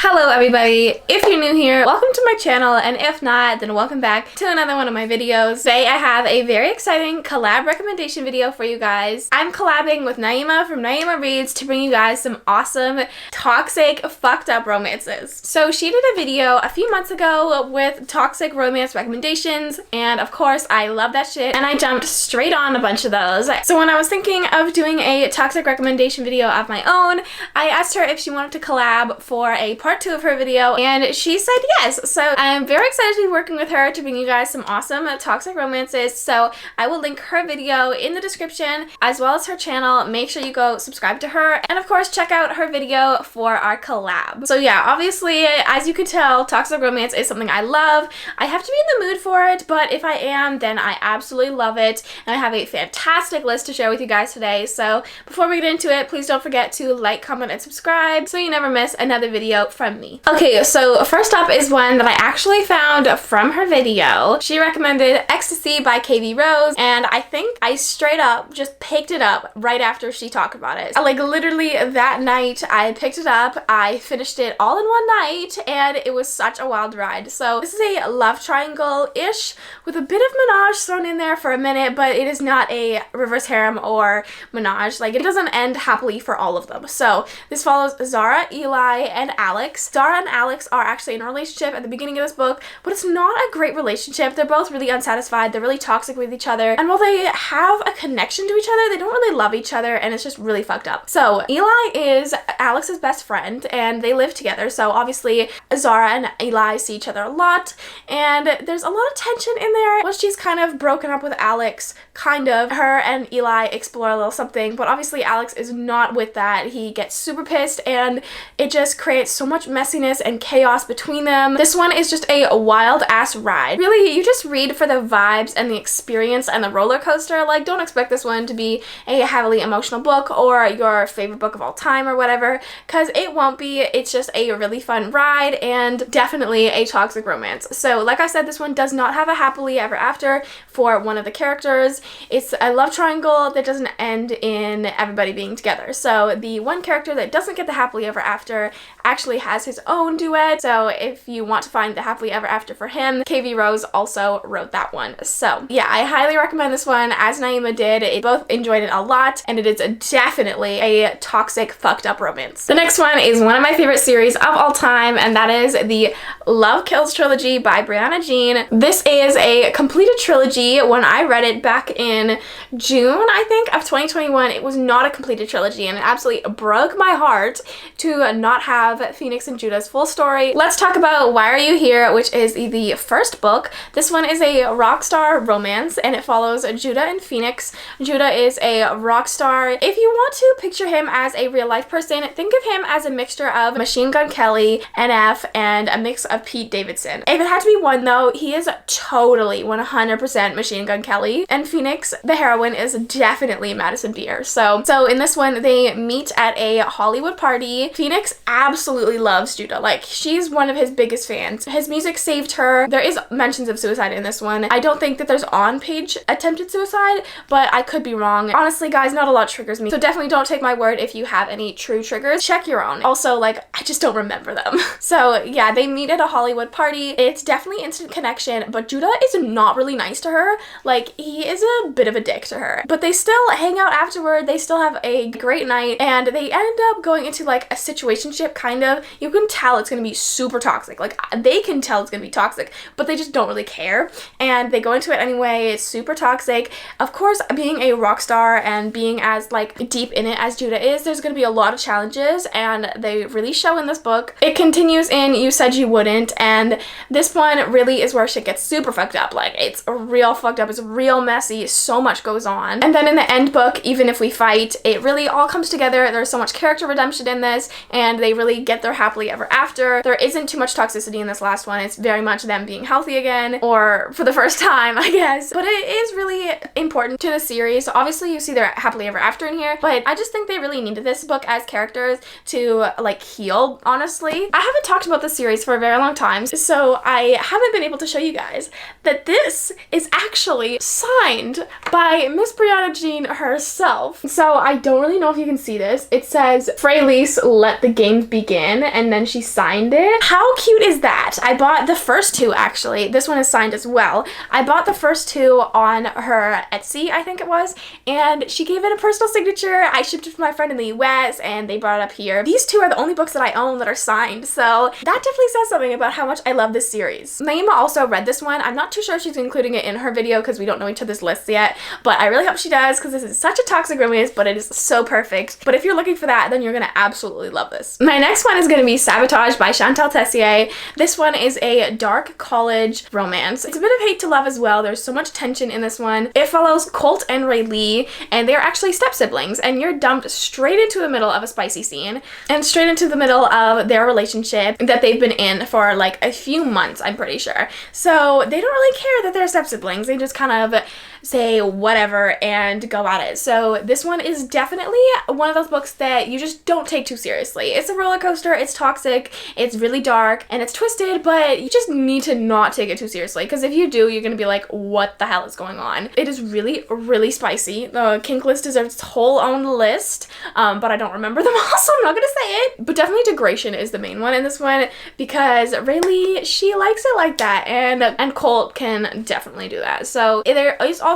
Hello everybody, if you're new here, welcome to my channel, and if not, then welcome back to another one of my videos. Today I have a very exciting collab recommendation video for you guys. I'm collabing with Nayema from Nayema Reads to bring you guys some awesome, toxic, fucked up romances. So she did a video a few months ago with toxic romance recommendations, and of course I love that shit, and I jumped straight on a bunch of those. So when I was thinking of doing a toxic recommendation video of my own, I asked her if she wanted to collab for a part 2 of her video, and she said yes. So I'm very excited to be working with her to bring you guys some awesome toxic romances. So I will link her video in the description as well as her channel. Make sure you go subscribe to her, and of course check out her video for our collab. So yeah, obviously, as you can tell, toxic romance is something I love. I have to be in the mood for it, but if I am, then I absolutely love it, and I have a fantastic list to share with you guys today. So before we get into it, please don't forget to like, comment, and subscribe so you never miss another video from me. Okay, so first up is one that I actually found from her video. She recommended Ecstasy by KV Rose, and I think I straight up just picked it up right after she talked about it. Like literally that night I picked it up, I finished it all in one night, and it was such a wild ride. So this is a love triangle-ish with a bit of menage thrown in there for a minute, but it is not a reverse harem or menage. Like, it doesn't end happily for all of them. So this follows Zara, Eli, and Alex. Zara and Alex are actually in a relationship at the beginning of this book, but it's not a great relationship. They're both really unsatisfied, they're really toxic with each other, and while they have a connection to each other, they don't really love each other, and it's just really fucked up. So Eli is Alex's best friend, and they live together, so obviously Zara and Eli see each other a lot, and there's a lot of tension in there. Once she's kind of broken up with Alex, her and Eli explore a little something, but obviously Alex is not with that. He gets super pissed, and it just creates so much messiness and chaos between them. This one is just a wild ass ride. Really, you just read for the vibes and the experience and the roller coaster. Like, don't expect this one to be a heavily emotional book or your favorite book of all time or whatever, because it won't be. It's just a really fun ride and definitely a toxic romance. So like I said, this one does not have a happily ever after for one of the characters. It's a love triangle that doesn't end in everybody being together. So the one character that doesn't get the happily ever after actually has his own duet. So if you want to find the happily ever after for him, KV Rose also wrote that one. So yeah, I highly recommend this one, as Nayema did. It both enjoyed it a lot, and it is definitely a toxic, fucked up romance. The next one is one of my favorite series of all time, and that is the Love Kills trilogy by Brianna Jean. This is a completed trilogy. When I read it back in June, I think, of 2021, it was not a completed trilogy, and it absolutely broke my heart to not have Phoenix and Judah's full story. Let's talk about Why Are You Here, which is the first book. This one is a rock star romance, and it follows Judah and Phoenix. Judah is a rock star. If you want to picture him as a real life person, think of him as a mixture of Machine Gun Kelly, NF, and a mix of Pete Davidson. If it had to be one though, he is totally 100% Machine Gun Kelly, and Phoenix, the heroine, is definitely Madison Beer. So in this one, they meet at a Hollywood party. Phoenix absolutely loves Judah. Like, she's one of his biggest fans. His music saved her. There is mentions of suicide in this one. I don't think that there's on-page attempted suicide, but I could be wrong. Honestly, guys, not a lot triggers me, so definitely don't take my word if you have any true triggers. Check your own. Also, like, I just don't remember them. So yeah, they meet at a Hollywood party. It's definitely instant connection, but Judah is not really nice to her. Like, he is a bit of a dick to her, but they still hang out afterward. They still have a great night, and they end up going into like a situationship, kind of. You can tell it's gonna be super toxic. Like, they can tell it's gonna be toxic, but they just don't really care, and they go into it anyway. It's super toxic. Of course, being a rock star and being as like deep in it as Judah is, there's gonna be a lot of challenges, and they really show in this book. It continues in You Said You Wouldn't, and this one really is where shit gets super fucked up. Like, it's real fucked up, it's real messy, so much goes on. And then in the end book, Even If We Fight, it really all comes together. There's so much character redemption in this, and they really get their happily ever after. There isn't too much toxicity in this last one. It's very much them being healthy again, or for the first time, I guess. But it is really important to the series. So obviously you see their happily ever after in here, but I just think they really needed this book as characters to like heal, honestly. I haven't talked about this series for a very long time, so I haven't been able to show you guys that this is actually signed by Miss Brianna Jean herself. So I don't really know if you can see this. It says, "Freyleyce, let the games begin." begin, and then she signed it. How cute is that? I bought the first two, actually. This one is signed as well. I bought the first two on her Etsy, I think it was, and she gave it a personal signature. I shipped it to my friend in the US, and they brought it up here. These two are the only books that I own that are signed, so that definitely says something about how much I love this series. Nayema also read this one. I'm not too sure if she's including it in her video because we don't know each other's lists yet, but I really hope she does because this is such a toxic romance, but it is so perfect. But if you're looking for that, then you're gonna absolutely love this. My next one is gonna be Sabotage by Chantal Tessier. This one is a dark college romance. It's a bit of hate to love as well. There's so much tension in this one. It follows Colt and Rayleigh, and they're actually step-siblings, and you're dumped straight into the middle of a spicy scene and straight into the middle of their relationship that they've been in for like a few months, I'm pretty sure. So they don't really care that they're step-siblings. They just kind of say whatever and go at it. So this one is definitely one of those books that you just don't take too seriously. It's a roller coaster, it's toxic, it's really dark, and it's twisted, but you just need to not take it too seriously, because if you do, you're gonna be like, what the hell is going on? It is really, really spicy. The kink list deserves its whole own list, but I don't remember them all, so I'm not gonna say it. But definitely Degradation is the main one in this one, because Rayleigh, she likes it like that, and Colt can definitely do that. So there is also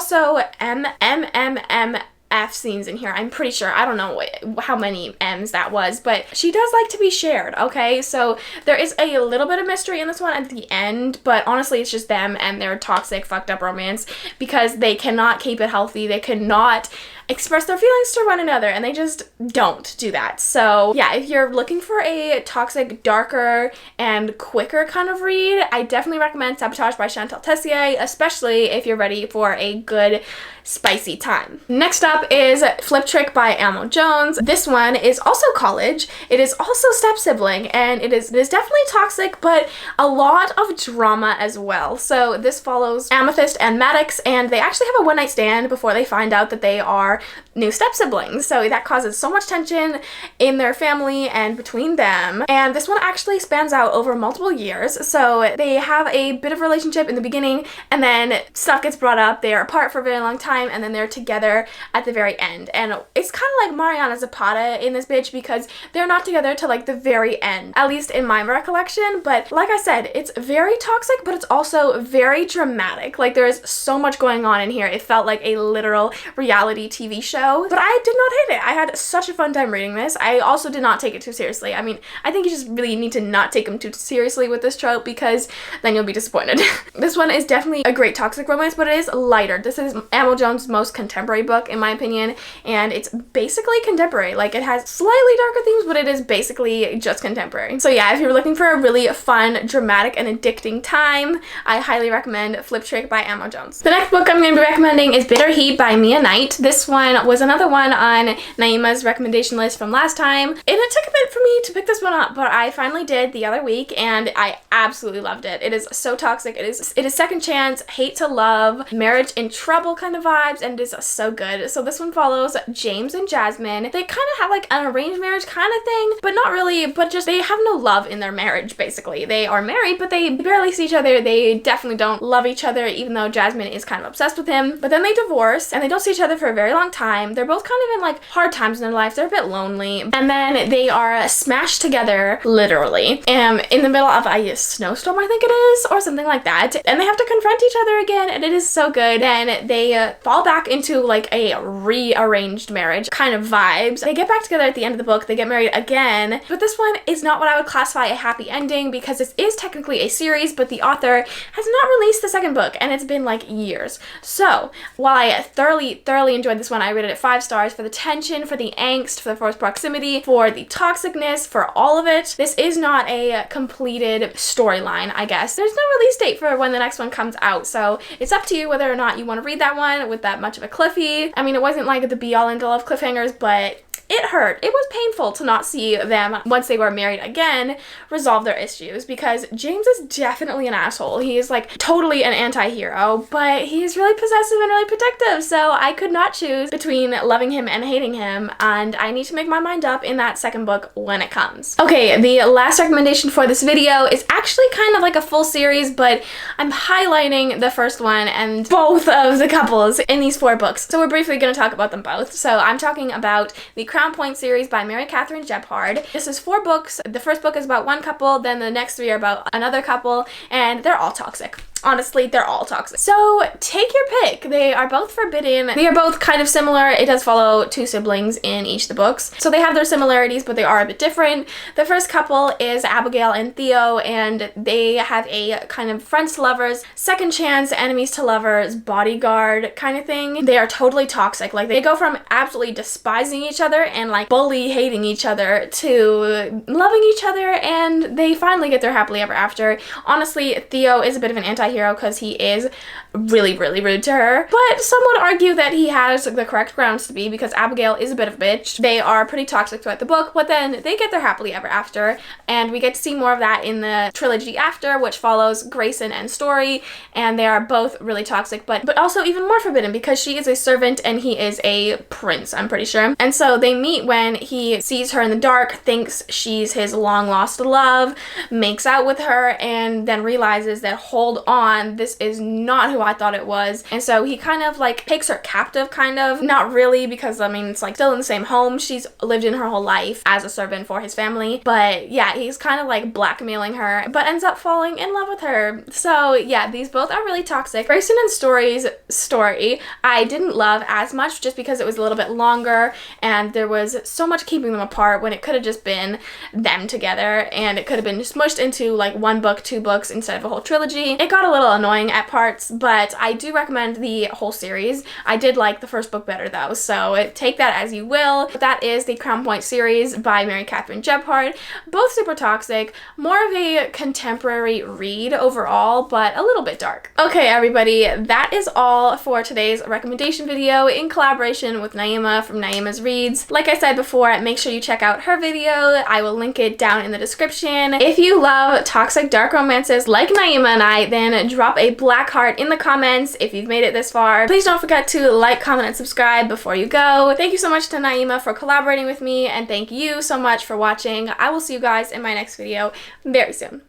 F scenes in here, I'm pretty sure. I don't know how many M's that was, but she does like to be shared, okay? So there is a little bit of mystery in this one at the end, but honestly it's just them and their toxic, fucked up romance, because they cannot keep it healthy. They cannot express their feelings to one another, and they just don't do that. So yeah, if you're looking for a toxic, darker, and quicker kind of read, I definitely recommend Sabotage by Chantal Tessier, especially if you're ready for a good spicy time. Next up is Flip Trick by Amo Jones. This one is also college. It is also step-sibling, and it is definitely toxic, but a lot of drama as well. So this follows Amethyst and Maddox, and they actually have a one-night stand before they find out that they are new step-siblings. So that causes so much tension in their family and between them. And this one actually spans out over multiple years. So they have a bit of a relationship in the beginning, and then stuff gets brought up. They are apart for a very long time, and then they're together at the very end. And it's kind of like Mariana Zapata in this bitch, because they're not together till like the very end, at least in my recollection. But like I said, it's very toxic, but it's also very dramatic. Like there is so much going on in here. It felt like a literal reality TV show, but I did not hate it. I had such a fun time reading this. I also did not take it too seriously. I mean, I think you just really need to not take them too seriously with this trope, because then you'll be disappointed. This one is definitely a great toxic romance, but it is lighter. This is Amo Jones' most contemporary book, in my opinion, and it's basically contemporary. Like, it has slightly darker themes, but it is basically just contemporary. So yeah, if you're looking for a really fun, dramatic, and addicting time, I highly recommend Flip Trick by Amo Jones. The next book I'm going to be recommending is Bitter Heat by Mia Knight. This one was another one on Nayema's recommendation list from last time, and it took a bit for me to pick this one up, but I finally did the other week, and I absolutely loved it. It is so toxic. It is second chance, hate to love, marriage in trouble kind of vibes, and it is so good. So this one follows James and Jasmine. They kind of have like an arranged marriage kind of thing, but not really, but just they have no love in their marriage, basically. They are married, but they barely see each other. They definitely don't love each other, even though Jasmine is kind of obsessed with him. But then they divorce, and they don't see each other for a very long time. They're both kind of in like hard times in their life. They're a bit lonely, and then they are smashed together, literally, in the middle of a snowstorm, I think it is, or something like that, and they have to confront each other again, and it is so good. Then they fall back into like a rearranged marriage kind of vibes. They get back together at the end of the book. They get married again, but this one is not what I would classify a happy ending, because this is technically a series, but the author has not released the second book, and it's been like years. So while I thoroughly enjoyed this one, I rated it 5 stars for the tension, for the angst, for the forced proximity, for the toxicness, for all of it. This is not a completed storyline, I guess. There's no release date for when the next one comes out, so it's up to you whether or not you want to read that one with that much of a cliffy. I mean, it wasn't like the be all end all of cliffhangers, but it hurt. It was painful to not see them, once they were married again, resolve their issues, because James is definitely an asshole. He is like totally an anti-hero, but he's really possessive and really protective, so I could not choose between loving him and hating him, and I need to make my mind up in that second book when it comes. Okay, the last recommendation for this video is actually kind of like a full series, but I'm highlighting the first one and both of the couples in these 4 books, so we're briefly going to talk about them both. So I'm talking about the Crownpoint series by Mary Catherine Gebhard. This is 4 books. The first book is about one couple, then the next 3 are about another couple, and they're all toxic. Honestly, they're all toxic. So take your pick. They are both forbidden. They are both kind of similar. It does follow 2 siblings in each of the books. So they have their similarities, but they are a bit different. The first couple is Abigail and Theo, and they have a kind of friends to lovers, second chance, enemies to lovers, bodyguard kind of thing. They are totally toxic. Like, they go from absolutely despising each other and like bully hating each other to loving each other, and they finally get their happily ever after. Honestly, Theo is a bit of an anti-hero because he is really rude to her, but some would argue that he has the correct grounds to be, because Abigail is a bit of a bitch. They are pretty toxic throughout the book, but then they get their happily ever after, and we get to see more of that in the trilogy after, which follows Grayson and Story, and they are both really toxic, but also even more forbidden because she is a servant and he is a prince, I'm pretty sure. And so they meet when he sees her in the dark, thinks she's his long lost love, makes out with her, and then realizes that, hold on, this is not who I thought it was. And so he kind of like takes her captive, kind of. Not really, because I mean, it's like still in the same home. She's lived in her whole life as a servant for his family. But yeah, he's kind of like blackmailing her, but ends up falling in love with her. So yeah, these both are really toxic. Grayson and Story's story I didn't love as much, just because it was a little bit longer and there was so much keeping them apart when it could have just been them together, and it could have been smushed into like 1 book, 2 books instead of a whole trilogy. It got a little annoying at parts, but I do recommend the whole series. I did like the first book better though, so take that as you will. That is the Crownpoint series by Mary Catherine Gebhard. Both super toxic, more of a contemporary read overall, but a little bit dark. Okay, everybody, that is all for today's recommendation video in collaboration with Nayema from Nayema's Reads. Like I said before, make sure you check out her video. I will link it down in the description. If you love toxic dark romances like Nayema and I, then drop a black heart in the comments if you've made it this far. Please don't forget to like, comment, and subscribe before you go. Thank you so much to Nayema for collaborating with me, and thank you so much for watching. I will see you guys in my next video very soon.